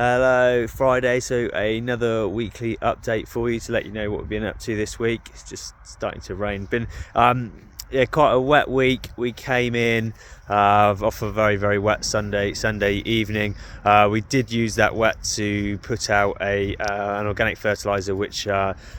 Hello, Friday, so another weekly update for you to let you know what we've been up to this week. It's just starting to rain. Been quite a wet week. We came in off a very wet Sunday evening. We did use that wet to put out an organic fertiliser which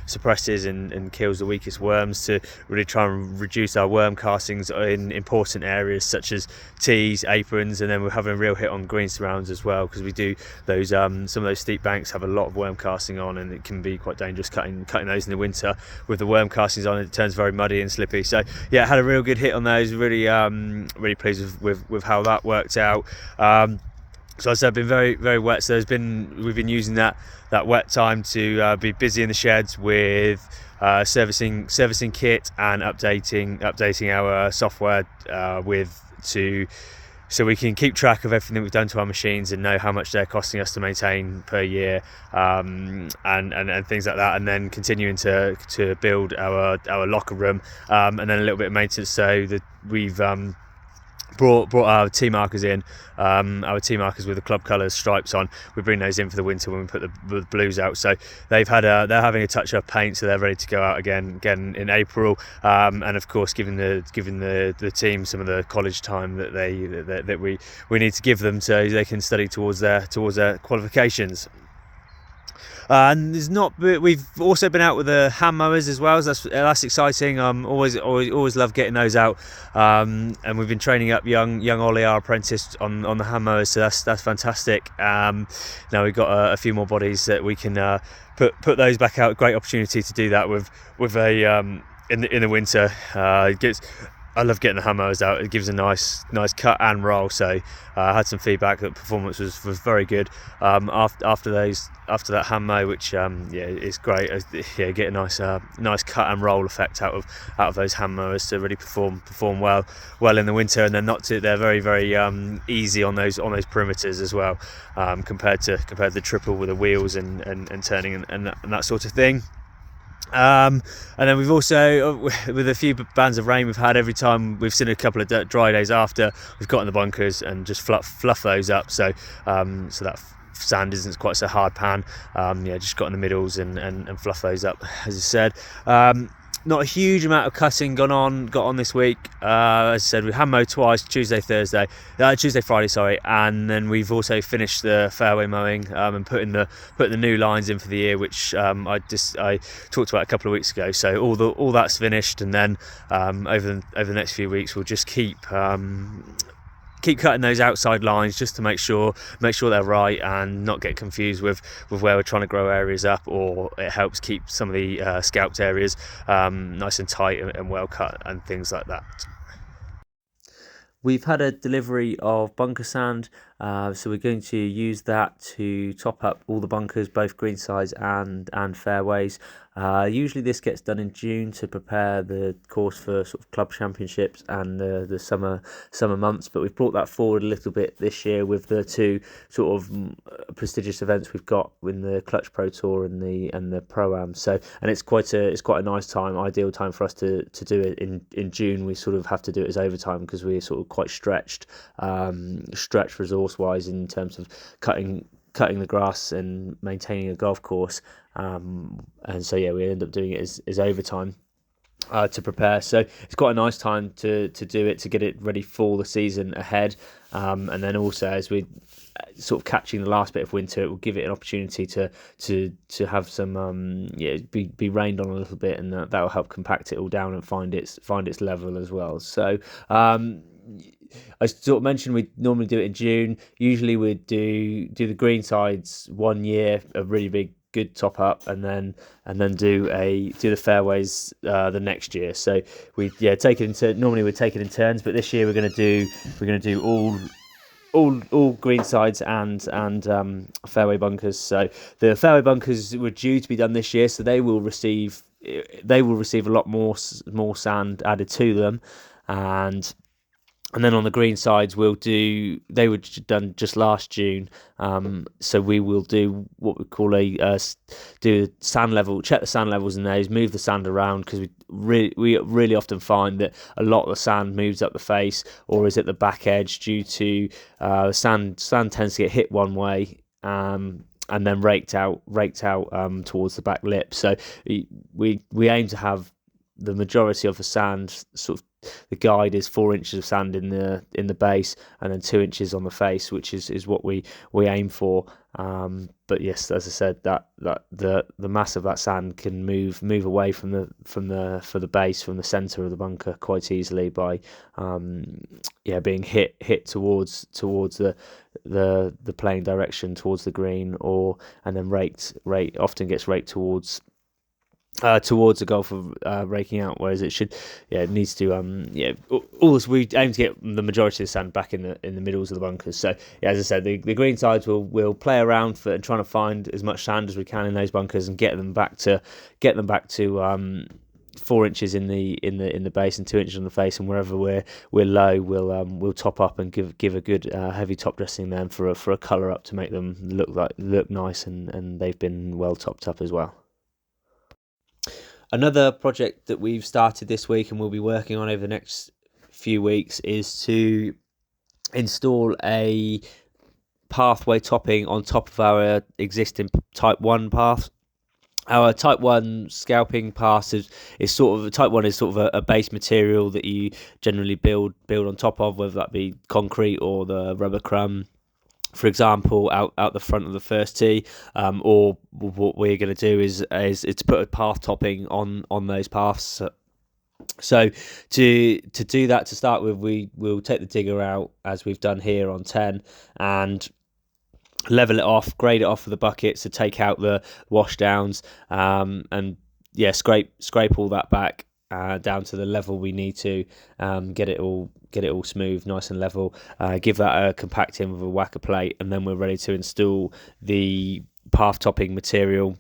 suppresses and kills the weakest worms, to really try and reduce our worm castings in important areas such as tees, aprons, and then we're having a real hit on green surrounds as well, because we do those some of those steep banks have a lot of worm casting on, and it can be quite dangerous cutting those in the winter. With the worm castings on, it turns very muddy and slippy. So yeah, had a real good hit on those. Really pleased with how that worked out. So I said, been very wet. So we've been using that wet time to be busy in the sheds with servicing kit and updating our software so we can keep track of everything we've done to our machines and know how much they're costing us to maintain per year, and things like that, and then continuing to build our locker room, and then a little bit of maintenance, so that we've brought our T markers in, our T markers with the club colours stripes on. We bring those in for the winter when we put the blues out. So they're having a touch up paint, so they're ready to go out again in April. And of course, giving the team some of the college time that we need to give them, so they can study towards their qualifications. And we've also been out with the hand mowers as well, so that's exciting. Always love getting those out, and we've been training up young Ollie, our apprentice, on the hand mowers, so that's fantastic. Now we've got a few more bodies that we can put those back out. Great opportunity to do that with in the winter. I love getting the hand mowers out. It gives a nice cut and roll. So I had some feedback that performance was very good after that hand mow, which is great. Get a nice cut and roll effect out of those hand mowers to really perform well in the winter, and then they're very easy on those perimeters as well, compared to the triple with the wheels and turning and that sort of thing. And then we've also, with a few bands of rain we've had, every time we've seen a couple of dry days after, we've got in the bunkers and just fluff those up, so that sand isn't quite so hard pan. Just got in the middles and fluff those up, as I said. Not a huge amount of cutting got on this week. As I said, we hand mowed twice, Tuesday, Friday, sorry, and then we've also finished the fairway mowing, and putting the new lines in for the year, which I talked about a couple of weeks ago. So all that's finished, and then over the next few weeks we'll just keep cutting those outside lines, just to make sure they're right and not get confused with where we're trying to grow areas up, or it helps keep some of the scalped areas nice and tight and well cut and things like that. We've had a delivery of bunker sand, so we're going to use that to top up all the bunkers, both greensides and fairways. Usually this gets done in June to prepare the course for sort of club championships and the summer months, but we've brought that forward a little bit this year with the two sort of prestigious events we've got in the Clutch Pro Tour and the Pro-Am. So, and it's quite a nice time, ideal time for us to do it in June. We sort of have to do it as overtime because we're sort of quite stretched resource wise in terms of cutting the grass and maintaining a golf course, and so we end up doing it as overtime to prepare. So it's quite a nice time to do it, to get it ready for the season ahead, and then also as we sort of catching the last bit of winter, it will give it an opportunity to have some be rained on a little bit, and that will help compact it all down and find its level as well. So I sort of mentioned we normally do it in June. Usually we'd do the green sides 1 year, a really big good top up, and then do the fairways the next year. So we'd take it in turns, but this year we're going to do all green sides and fairway bunkers. So the fairway bunkers were due to be done this year, so they will receive a lot more sand added to them, and then on the green sides, they were done just last June. So we will do what we call do sand level, check the sand levels in those, move the sand around, because we really often find that a lot of the sand moves up the face or is at the back edge due to the sand tends to get hit one way and then raked out towards the back lip. So we aim to have the majority of the sand sort of. The guide is 4 inches of sand in the base, and then 2 inches on the face, which is what we aim for. But yes, as I said, that the mass of that sand can move away from the base, from the centre of the bunker quite easily by being hit towards the playing direction, towards the green, and then often gets raked towards the golfer raking out, whereas it needs to we aim to get the majority of the sand back in the middles of the bunkers. So as I said, the green sides will play around and trying to find as much sand as we can in those bunkers and get them back to 4 inches in the base and 2 inches on the face, and wherever we're low, we'll top up and give a good heavy top dressing then for a colour up to make them look nice, and they've been well topped up as well. Another project that we've started this week and we'll be working on over the next few weeks is to install a pathway topping on top of our existing Type 1 path. Our Type 1 scalping path is sort of Type 1 is sort of a base material that you generally build on top of, whether that be concrete or the rubber crumb, for example, out the front of the first tee, or what we're going to do is to put a path topping on those paths. So to do that, to start with, we'll take the digger out as we've done here on 10 and level it off, grade it off with the buckets to take out the wash downs, and scrape all that back down to the level we need to get it all smooth, nice and level. Give that a compacting with a whacker plate, and then we're ready to install the path topping material,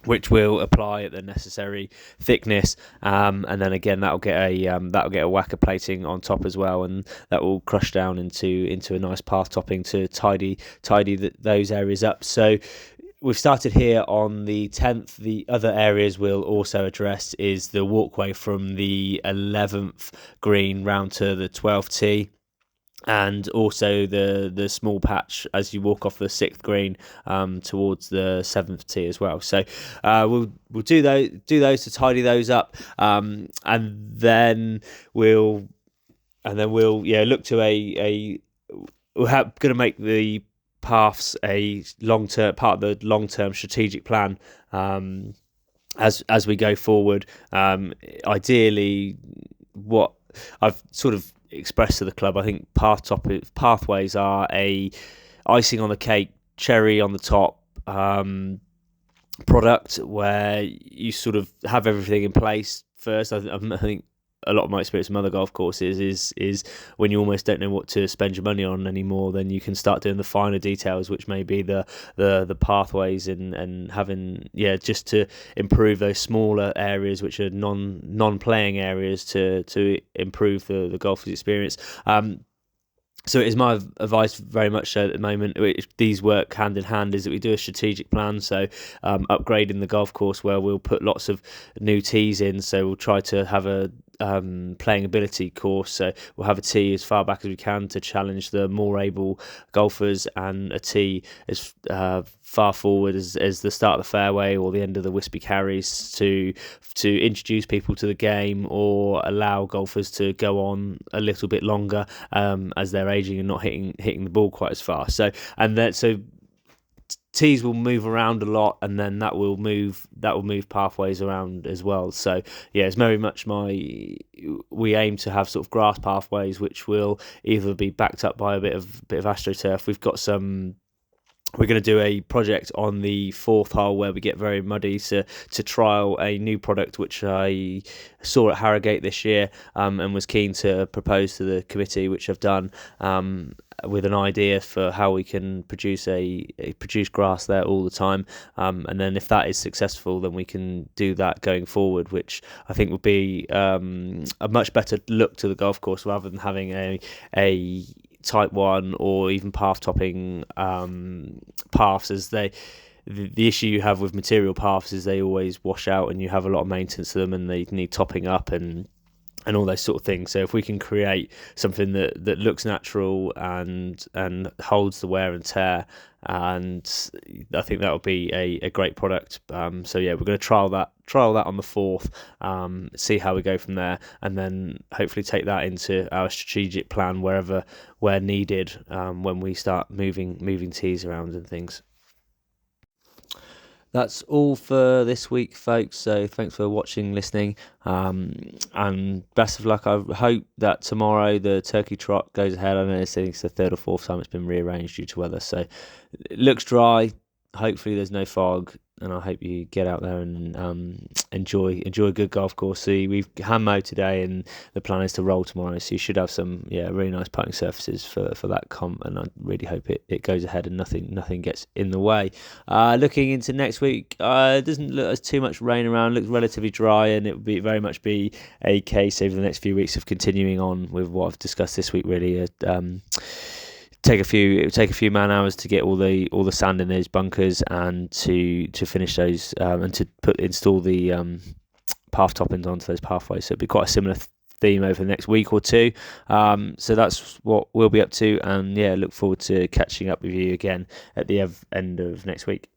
which will apply at the necessary thickness, and then again that'll get a whacker plating on top as well, and that will crush down into a nice path topping to tidy those areas up. So we've started here on the 10th. The other areas we'll also address is the walkway from the 11th green round to the 12th tee, and also the small patch as you walk off the 6th green towards the 7th tee as well. So we'll do those to tidy those up, and then we'll look to we're going to make the paths a long-term part of the long-term strategic plan as we go forward. Ideally, what I've sort of expressed to the club, I think pathways are a icing on the cake, cherry on the top product, where you sort of have everything in place first. I think a lot of my experience from other golf courses is when you almost don't know what to spend your money on anymore, then you can start doing the finer details, which may be the pathways and having just to improve those smaller areas which are non-playing areas to improve the golfer's experience. So it is my advice very much so at the moment, these work hand in hand, is that we do a strategic plan. So upgrading the golf course, where we'll put lots of new tees in. So we'll try to have a playing ability course. So we'll have a tee as far back as we can to challenge the more able golfers, and a tee as far forward as the start of the fairway or the end of the wispy carries to introduce people to the game, or allow golfers to go on a little bit longer as they're aging and not hitting the ball quite as fast. So tees will move around a lot, and then that will move pathways around as well. So it's very much we aim to have sort of grass pathways, which will either be backed up by a bit of AstroTurf. We're going to do a project on the 4th hole where we get very muddy to trial a new product which I saw at Harrogate this year, and was keen to propose to the committee, which I've done, with an idea for how we can produce grass there all the time, and then if that is successful, then we can do that going forward, which I think would be a much better look to the golf course, rather than having a Type 1 or even path topping paths, as the issue you have with material paths is they always wash out, and you have a lot of maintenance to them, and they need topping up, and and all those sort of things. So if we can create something that looks natural and holds the wear and tear, and I think that will be a great product. So yeah, we're going to trial that on the 4th, see how we go from there, and then hopefully take that into our strategic plan where needed, when we start moving teas around and things. That's all for this week, folks. So thanks for watching, listening, and best of luck. I hope that tomorrow the turkey trot goes ahead. I know it's the 3rd or 4th time it's been rearranged due to weather, so it looks dry. Hopefully there's no fog, and I hope you get out there and enjoy a good golf course. See, we've hand mowed today, and the plan is to roll tomorrow, so you should have some really nice putting surfaces for that comp, and I really hope it goes ahead and nothing gets in the way. Looking into next week, it doesn't look as too much rain around. It looks relatively dry, and it will very much be a case over the next few weeks of continuing on with what I've discussed this week, really. It would take a few man hours to get all the sand in those bunkers, and to finish those, and to install the path toppings onto those pathways. So it'd be quite a similar theme over the next week or two. So that's what we'll be up to, and look forward to catching up with you again at the end of next week.